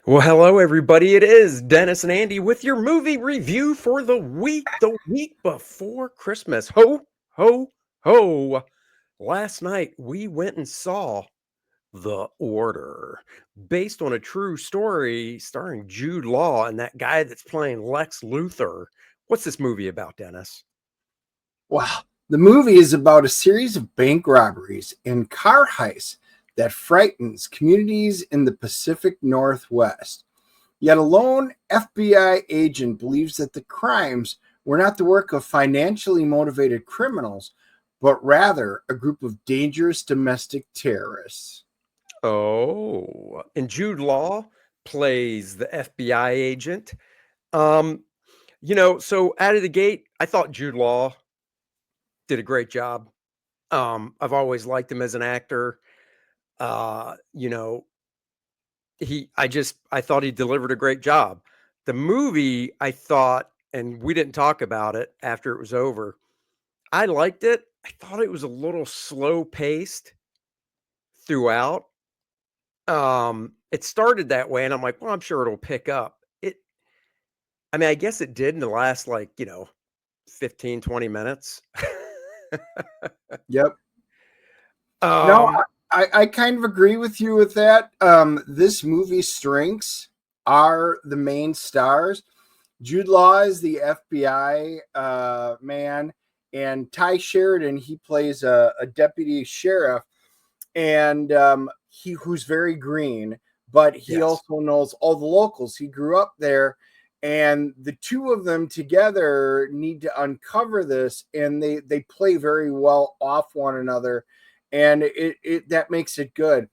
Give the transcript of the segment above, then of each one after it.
Well, hello, everybody. It is Dennis and Andy with your movie review for the week before Christmas. Ho, ho, ho. Last night, we went and saw The Order, based on a true story starring Jude Law and that guy that's playing Lex Luthor. What's this movie about, Dennis? Wow. The movie is about a series of bank robberies and car heists that frightens communities in the Pacific Northwest. Yet a lone FBI agent believes that the crimes were not the work of financially motivated criminals, but rather a group of dangerous domestic terrorists. Oh, and Jude Law plays the FBI agent. Um, so out of the gate, I thought Jude Law did a great job. I've always liked him as an actor. Uh, you know, I thought he delivered a great job. The movie, I thought, and we didn't talk about it after it was over. I liked it. I thought it was a little slow paced throughout. It started that way, and I'm like, well, I'm sure it'll pick up. I mean, I guess it did in the last 15, 20 minutes. Yep. No, um, I kind of agree with you with that. This movie's strengths are the main stars. Jude Law is the FBI man, and Ty Sheridan, he plays a deputy sheriff, and he who's very green, but he yes. also knows all the locals. He grew up there, and the two of them together need to uncover this, and they play very well off one another, and it that makes it good.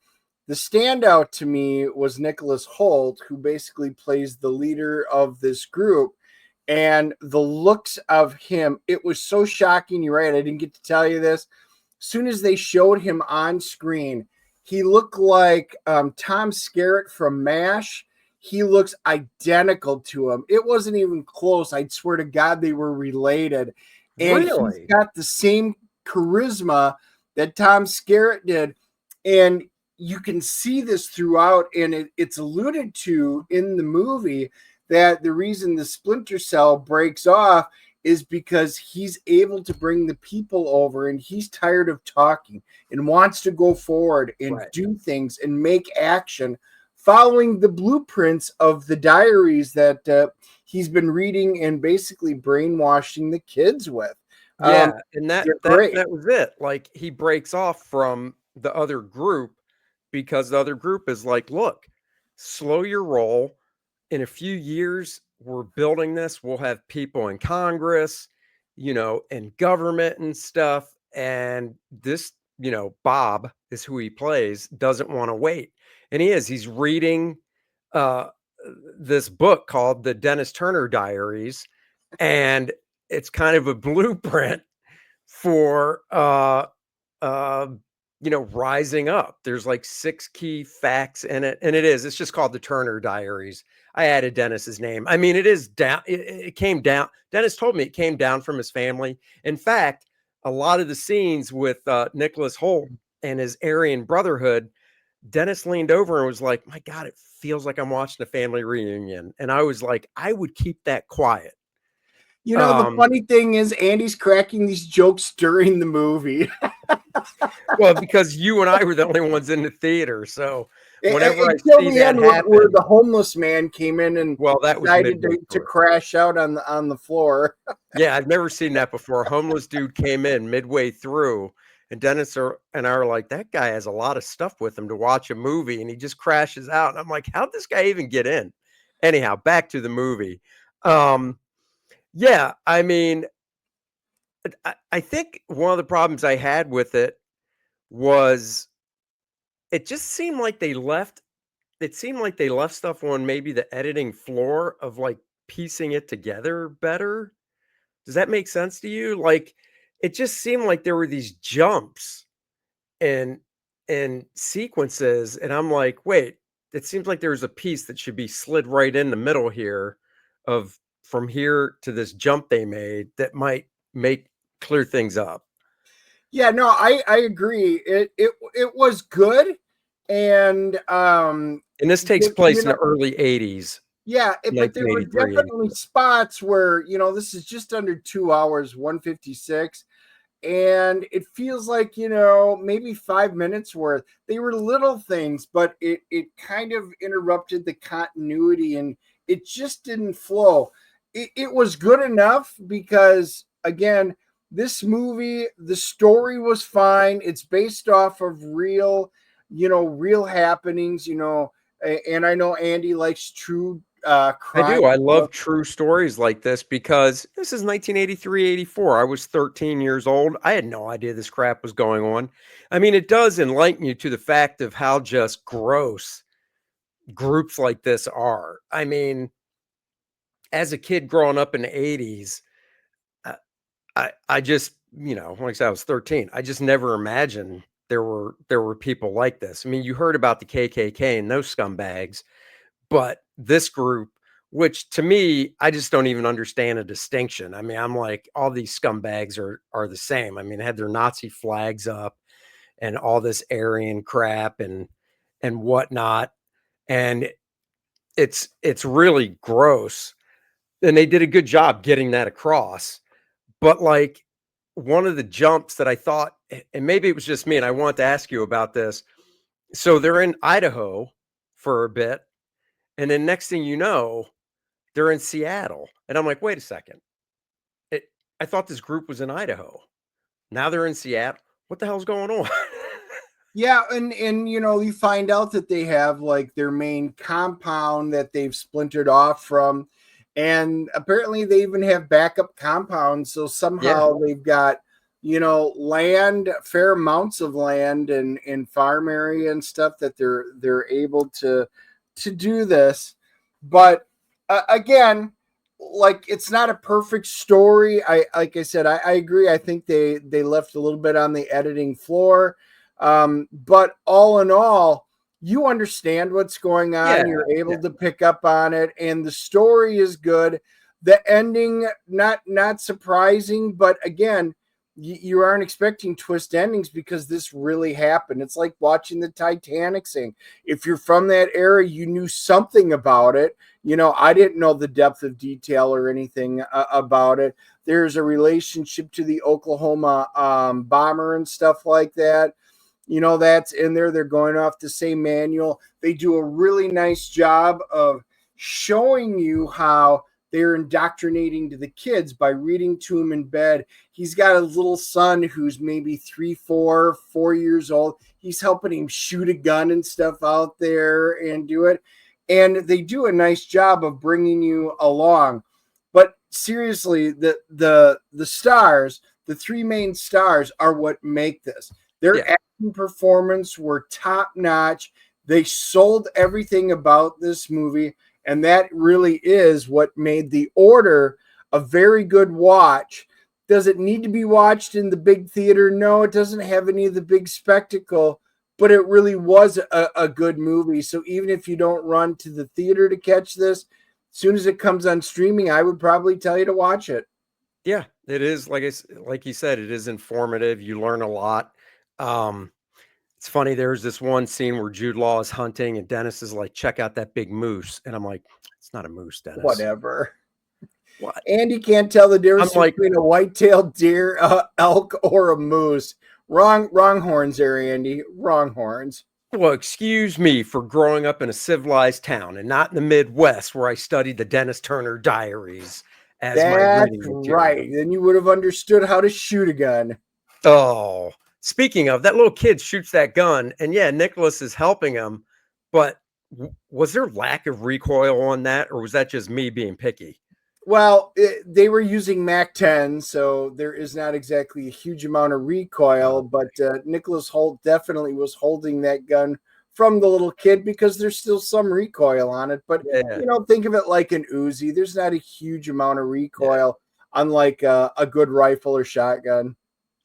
The standout to me was Nicholas Holt, who basically plays the leader of this group. And the looks of him, it was so shocking. You're right. I didn't get to tell you this. As soon as they showed him on screen, he looked like Tom Skerritt from MASH. He looks identical to him. It wasn't even close. I'd swear to God they were related. And he's Really? got the same charisma that Tom Skerritt did. And you can see this throughout, and it's alluded to in the movie that the reason the splinter cell breaks off is because he's able to bring the people over, and he's tired of talking and wants to go forward and Right. do things and make action following the blueprints of the diaries that he's been reading and basically brainwashing the kids with. Yeah, and that They're that great. that was it. Like, he breaks off from the other group because the other group is like, "Look, slow your roll. In a few years, we're building this. We'll have people in Congress, and government and stuff, and this, Bob is who he plays, doesn't wanna wait." And he's reading, uh, this book called The Dennis Turner Diaries, and it's kind of a blueprint for uh rising up. There's like six key facts in it, and it's just called The Turner Diaries. I added Dennis's name. I mean, it is down, it came down. Dennis told me it came down from his family. In fact, a lot of the scenes with Nicholas Holt and his Aryan Brotherhood, Dennis leaned over and was like, my God, it feels like I'm watching a family reunion. And I was like, I would keep that quiet. The um funny thing is, Andy's cracking these jokes during the movie. Well, because you and I were the only ones in the theater, so whenever I Until see the that end, where happen, the homeless man came in and well, that was decided midway to through. crash out on the floor. Yeah, I've never seen that before. A homeless dude came in midway through, and and I are like, "That guy has a lot of stuff with him to watch a movie," and he just crashes out, and I'm like, "How'd this guy even get in?" Anyhow, back to the movie. Um, yeah, I mean, I think one of the problems I had with it was it just seemed like they left stuff on maybe the editing floor of, like, piecing it together better. Does that make sense to you? Like, it just seemed like there were these jumps and sequences, and I'm like, "Wait, it seems like there's a piece that should be slid right in the middle here of from here to this jump they made that might make clear things up." Yeah, no, I agree. It was good, and And this takes You place in know, the early 80s, yeah, but there were 1983, definitely 84. spots where, this is just under 2 hours, 156. And it feels like, maybe 5 minutes worth. They were little things, but it kind of interrupted the continuity and it just didn't flow. It was good enough because, again, this movie, the story was fine. It's based off of real, real happenings, and I know Andy likes true I crime do. I stuff. love true stories like this because this is 1983, 84. I was 13 years old. I had no idea this crap was going on. I mean, it does enlighten you to the fact of how just gross groups like this are. I mean, as a kid growing up in the 80s, I, I just, like I said, I was 13. I just never imagined there were people like this. I mean, you heard about the KKK and those scumbags, but this group, which to me, I just don't even understand a distinction. I mean, I'm like, all these scumbags are the same. I mean, they had their Nazi flags up and all this Aryan crap and whatnot. And it's really gross. And they did a good job getting that across. But like one of the jumps that I thought, and maybe it was just me, and I want to ask you about this. So they're in Idaho for a bit, and then next thing you know, they're in Seattle. And I'm like, wait a second. It, I thought this group was in Idaho. Now they're in Seattle. What the hell's going on? Yeah, and you find out that they have like their main compound that they've splintered off from, and apparently they even have backup compounds. So Yeah. somehow they've got land, fair amounts of land and farm area and stuff that they're able to do this. But again, like it's not a perfect story. I like I said, I agree. I think they left a little bit on the editing floor, but all in all, you understand what's going Yeah. on. You're Yeah. able to pick up on it, and the story is good. The ending, not surprising, but again, you aren't expecting twist endings because this really happened. It's like watching the Titanic sink. If you're from that era, you knew something about it. I didn't know the depth of detail or anything about it. There's a relationship to the Oklahoma bomber and stuff like that. That's in there. They're going off the same manual. They do a really nice job of showing you how they're indoctrinating to the kids by reading to him in bed. He's got a little son who's maybe 3, 4, 4 years old. He's helping him shoot a gun and stuff out there and do it. And they do a nice job of bringing you along. But seriously, the stars, the three main stars, are what make this. Their Yeah. performance were top notch. They sold everything about this movie, and that really is what made The Order a very good watch. Does it need to be watched in the big theater? No, it doesn't have any of the big spectacle, but it really was a good movie. So even if you don't run to the theater to catch this, as soon as it comes on streaming, I would probably tell you to watch it. Yeah. It is like you said, it is informative. You learn a lot. Um, it's funny, there's this one scene where Jude Law is hunting and Dennis is like, check out that big moose. And I'm like, it's not a moose, Dennis. Whatever. What? And you can't tell the I'm difference like, between a white-tailed deer, elk, or a moose. Wrong horns there, Andy. Wrong horns. well, excuse me for growing up in a civilized town and not in the Midwest where I studied the Dennis Turner diaries as my That's reading right. material. Then you would have understood how to shoot a gun. Oh, speaking of, that little kid shoots that gun, and yeah, Nicholas is helping him, but was there lack of recoil on that, or was that just me being picky? Well, they were using Mac 10, so there is not exactly a huge amount of recoil, Oh, but Nicholas Holt definitely was holding that gun from the little kid because there's still some recoil on it. But, yeah, think of it like an Uzi. There's not a huge amount of yeah, recoil, unlike a good rifle or shotgun.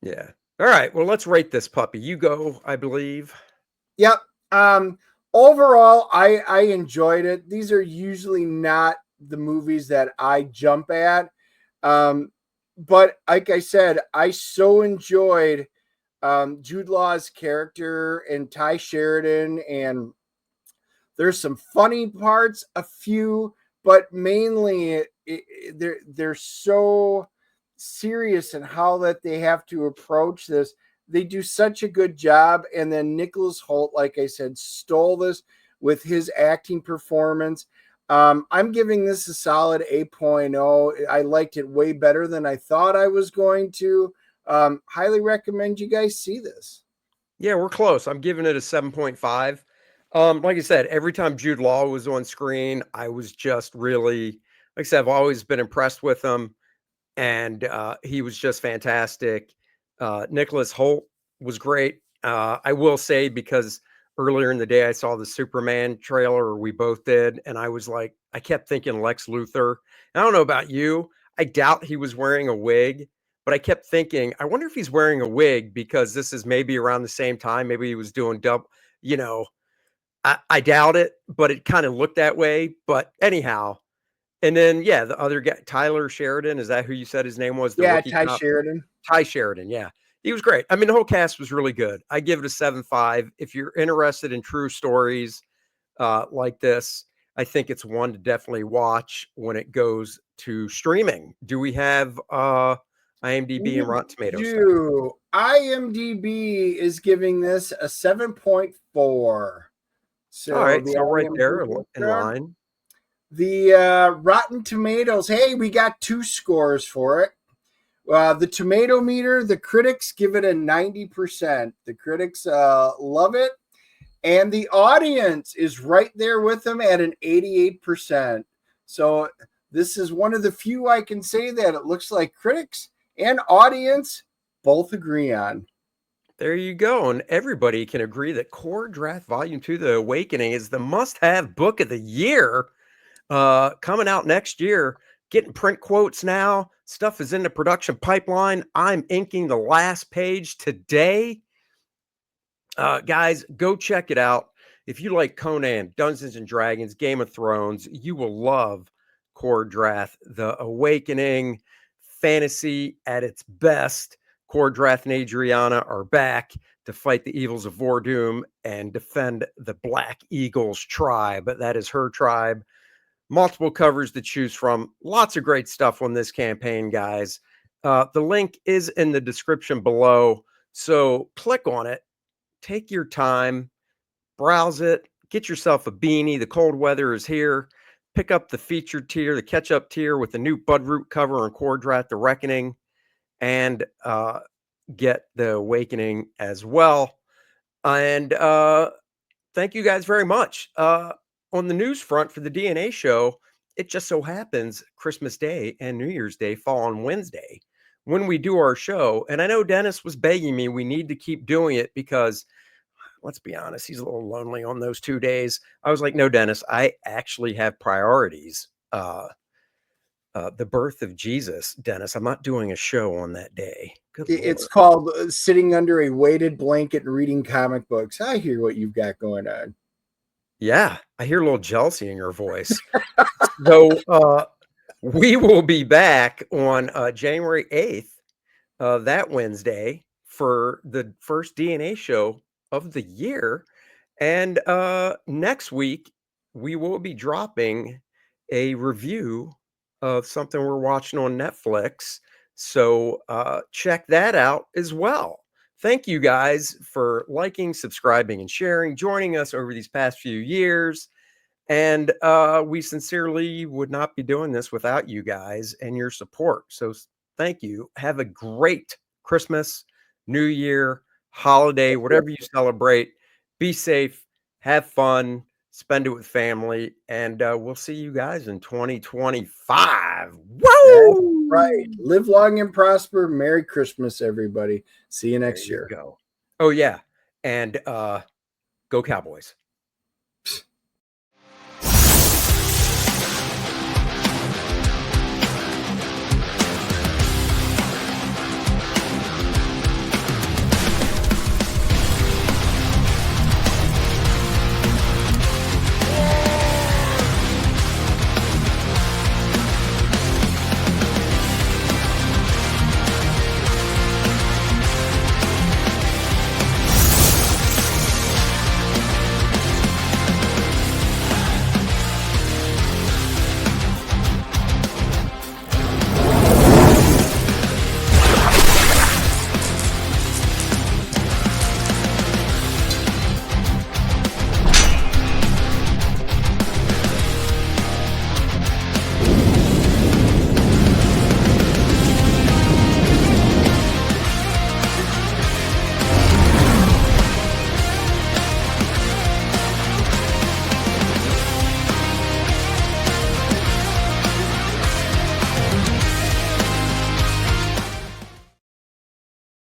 yeah. All right, well, let's rate this puppy. You go, I believe. Yep. Um, Overall, I enjoyed it. These are usually not the movies that I jump at. Um, but like I said, I so enjoyed Jude Law's character and Ty Sheridan and There's some funny parts, a few, but mainly they're so serious in how that they have to approach this. They do such a good job, and then Nicholas Holt, like I said, stole this with his acting performance. I'm giving this a solid 8.0. I liked it way better than I thought I was going to. Highly recommend you guys see this. Yeah, we're close. I'm giving it a 7.5. Like I said, every time Jude Law was on screen, I was just really, like I said, I've always been impressed with him, and he was just fantastic. Nicholas Holt was great. I will say, because earlier in the day I saw the Superman trailer, or we both did, and I was like, I kept thinking Lex Luthor. I don't know about you. I doubt he was wearing a wig, but I kept thinking, I wonder if he's wearing a wig because this is maybe around the same time. Maybe he was doing double, you know, I doubt it, but it kind of looked that way. But anyhow, and then, yeah, the other guy, Tyler Sheridan, is that who you said his name was? The Yeah, rookie Ty cop? Sheridan. Ty Sheridan, yeah. He was great. I mean, the whole cast was really good. I give it a 7.5. If you're interested in true stories like this, I think it's one to definitely watch when it goes to streaming. Do we have IMDb and We Rotten Tomato stuff? do. IMDb is giving this a 7.4. All So right, the so right there IMDb in line. the Rotten Tomatoes. Hey, we got two scores for it. The tomato meter, the critics give it a 90%. The critics love it. And the audience is right there with them at an 88%. So this is one of the few I can say that it looks like critics and audience both agree on. There you go. And everybody can agree that Kor-Drath Volume 2, The Awakening, is the must-have book of the year. Coming out next year. Getting print quotes now. Stuff is in the production pipeline. I'm inking the last page today. Guys, go check it out. If you like Conan, Dungeons and Dragons, Game of Thrones, you will love Kor-Drath, The Awakening, fantasy at its best. Kor-Drath and Adriana are back to fight the evils of Vordoom and defend the Black Eagles tribe. That is her tribe. Multiple covers to choose from. Lots of great stuff on this campaign, guys. The link is in the description below. So click on it, take your time, browse it, get yourself a beanie. The cold weather is here. Pick up the featured tier, the catch-up tier with the new Budroot cover on Kor-Drath, The Reckoning, and get the Awakening as well. And thank you guys very much. On the news front for the DNA show, it just so happens Christmas Day and New Year's Day fall on Wednesday when we do our show. And I know Dennis was begging me, we need to keep doing it because, let's be honest, he's a little lonely on those 2 days. I was like, no, Dennis, I actually have priorities. The birth of Jesus, Dennis. I'm not doing a show on that day. Good It's Lord. called sitting under a weighted blanket and reading comic books. I hear what you've got going on. Yeah, I hear a little jealousy in your voice. So we will be back on January 8th, that Wednesday, for the first DNA show of the year. And next week, we will be dropping a review of something we're watching on Netflix. So check that out as well. Thank you guys for liking, subscribing, and sharing, joining us over these past few years. And we sincerely would not be doing this without you guys and your support. So thank you. Have a great Christmas, New Year, holiday, whatever you celebrate. Be safe, have fun, spend it with family, and we'll see you guys in 2025. That's right. Woo! Live long and prosper. Merry Christmas, everybody. See you There next you year. go. Oh, yeah. And go Cowboys.